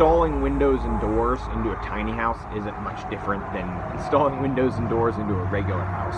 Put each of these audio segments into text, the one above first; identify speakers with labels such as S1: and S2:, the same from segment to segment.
S1: Installing windows and doors into a tiny house isn't much different than installing windows and doors into a regular house.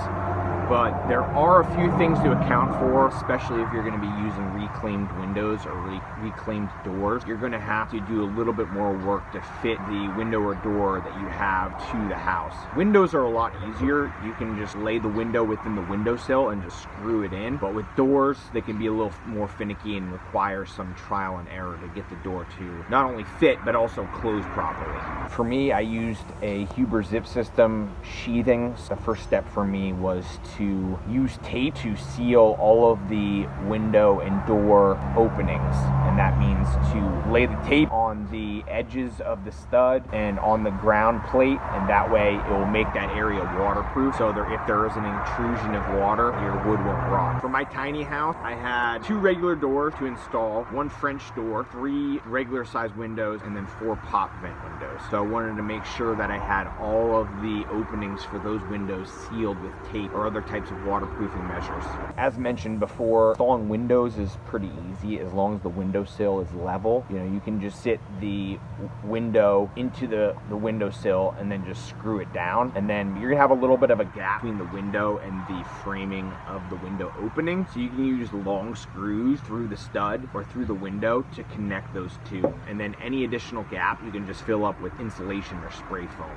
S1: But there are a few things to account for, especially if you're going to be using reclaimed windows or reclaimed doors. You're going to have to do a little bit more work to fit the window or door that you have to the house. Windows are a lot easier. You can just lay the window within the windowsill and just screw it in. But with doors, they can be a little more finicky and require some trial and error to get the door to not only fit, but also close properly. For me, I used a Huber Zip System sheathing. The first step for me was to use tape to seal all of the window and door openings, and that means to lay the tape on the edges of the stud and on the ground plate, and that way it will make that area waterproof, so if there is an intrusion of water, your wood won't rot. For my tiny house, I had 2 regular doors to install, 1 French door, 3 regular size windows, and then 4 pop vent windows. So I wanted to make sure that I had all of the openings for those windows sealed with tape or other types of waterproofing measures. As mentioned before, installing windows is pretty easy as long as the windowsill is level. You can just sit the window into the windowsill and then just screw it down, and then you're gonna have a little bit of a gap between the window and the framing of the window opening, so you can use long screws through the stud or through the window to connect those two, and then any additional gap you can just fill up with insulation or spray foam.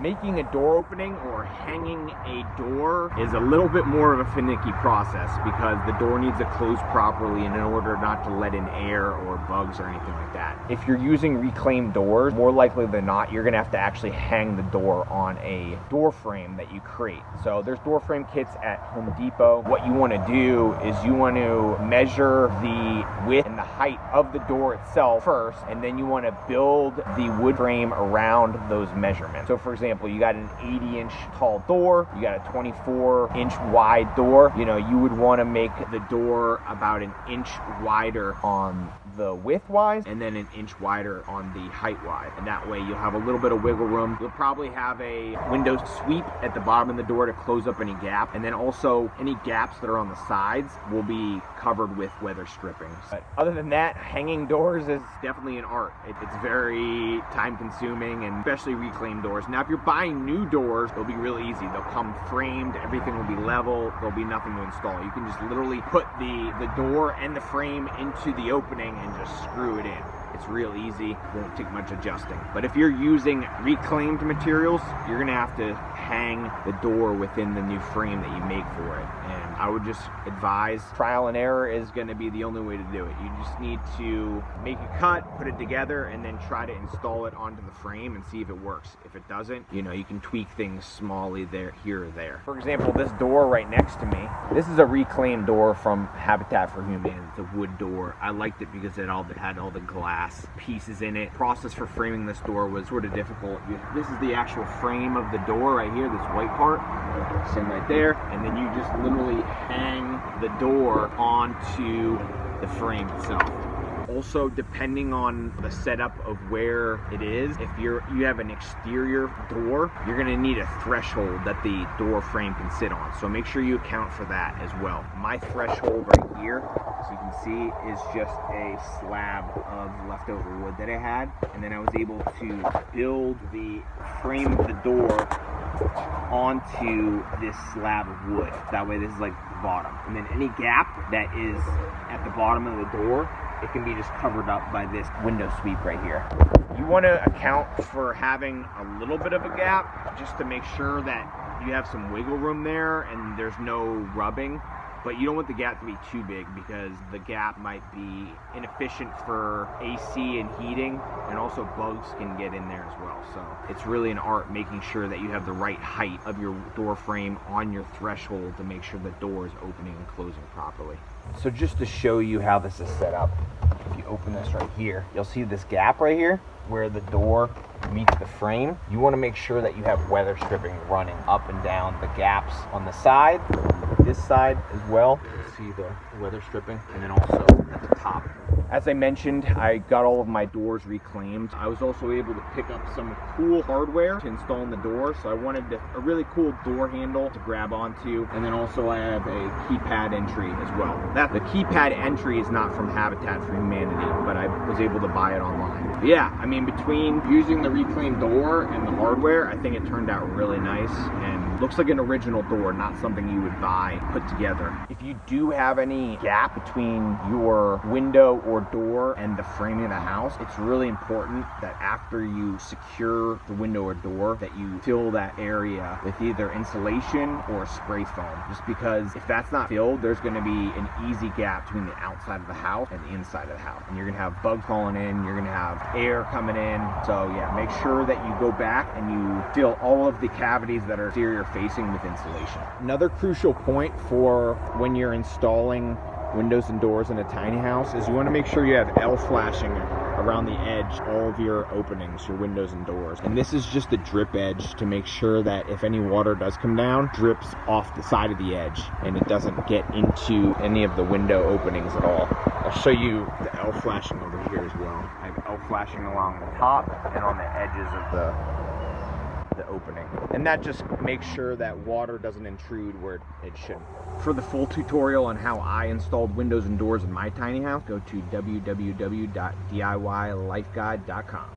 S1: Making a door opening or hanging a door is a little bit more of a finicky process because the door needs to close properly in order not to let in air or bugs or anything like that. If you're using reclaimed doors, more likely than not, you're gonna have to actually hang the door on a door frame that you create. So there's door frame kits at Home Depot. What you wanna do is you want to measure the width and the height of the door itself first, and then you wanna build the wood frame around those measurements. So for example, you got an 80-inch tall door, you got a 24-inch wide door. You would want to make the door about an inch wider on the width wise and then an inch wider on the height wise, and that way you'll have a little bit of wiggle room. You'll probably have a window sweep at the bottom of the door to close up any gap, and then also any gaps that are on the sides will be covered with weather strippings. But other than that, hanging doors is definitely an art. It's very time consuming, and especially reclaimed doors. Now if you're buying new doors, it'll be really easy. They'll come framed, everything will be level, there'll be nothing to install. You can just literally put the door and the frame into the opening and just screw it in. It's real easy, won't take much adjusting. But if you're using reclaimed materials, you're gonna have to hang the door within the new frame that you make for it. And I would just advise trial and error is gonna be the only way to do it. You just need to make a cut, put it together, and then try to install it onto the frame and see if it works. If it doesn't, you can tweak things smallly there, here or there. For example, this door right next to me, this is a reclaimed door from Habitat for Humanity. It's a wood door. I liked it because it had all the glass pieces in it. Process for framing this door was sort of difficult. This is the actual frame of the door right here, this white part, sitting right there, and then you just literally hang the door onto the frame itself. Also, depending on the setup of where it is, if you have an exterior door, you're going to need a threshold that the door frame can sit on. So make sure you account for that as well. My threshold right here, as you can see, is just a slab of leftover wood that I had. And then I was able to build the frame of the door onto this slab of wood. That way this is like the bottom. And then any gap that is at the bottom of the door, it can be just covered up by this window sweep right here. You want to account for having a little bit of a gap just to make sure that you have some wiggle room there and there's no rubbing. But you don't want the gap to be too big because the gap might be inefficient for AC and heating, and also bugs can get in there as well. So it's really an art making sure that you have the right height of your door frame on your threshold to make sure the door is opening and closing properly. So just to show you how this is set up, if you open this right here, you'll see this gap right here where the door meets the frame. You want to make sure that you have weather stripping running up and down the gaps on the side this side as well. See the weather stripping, and then also at the top. As I mentioned, I got all of my doors reclaimed. I was also able to pick up some cool hardware to install in the door. So I wanted a really cool door handle to grab onto. And then also I have a keypad entry as well. The keypad entry is not from Habitat for Humanity, but I was able to buy it online. But yeah, I mean, between using the reclaimed door and the hardware, I think it turned out really nice and looks like an original door, not something you would buy put together. If you do have any gap between your window or door and the framing of the house, it's really important that after you secure the window or door that you fill that area with either insulation or spray foam, just because if that's not filled, there's going to be an easy gap between the outside of the house and the inside of the house, and you're going to have bugs falling in, you're going to have air coming in. So yeah, make sure that you go back and you fill all of the cavities that are exterior facing with insulation. Another crucial point for when you're installing windows and doors in a tiny house is you want to make sure you have L flashing around the edge, all of your openings, your windows and doors. And this is just a drip edge to make sure that if any water does come down, drips off the side of the edge and it doesn't get into any of the window openings at all. I'll show you the L flashing over here as well. I have L flashing along the top and on the edges of the opening, and that just makes sure that water doesn't intrude where it shouldn't. For the full tutorial on how I installed windows and doors in my tiny house, go to www.diylifeguide.com.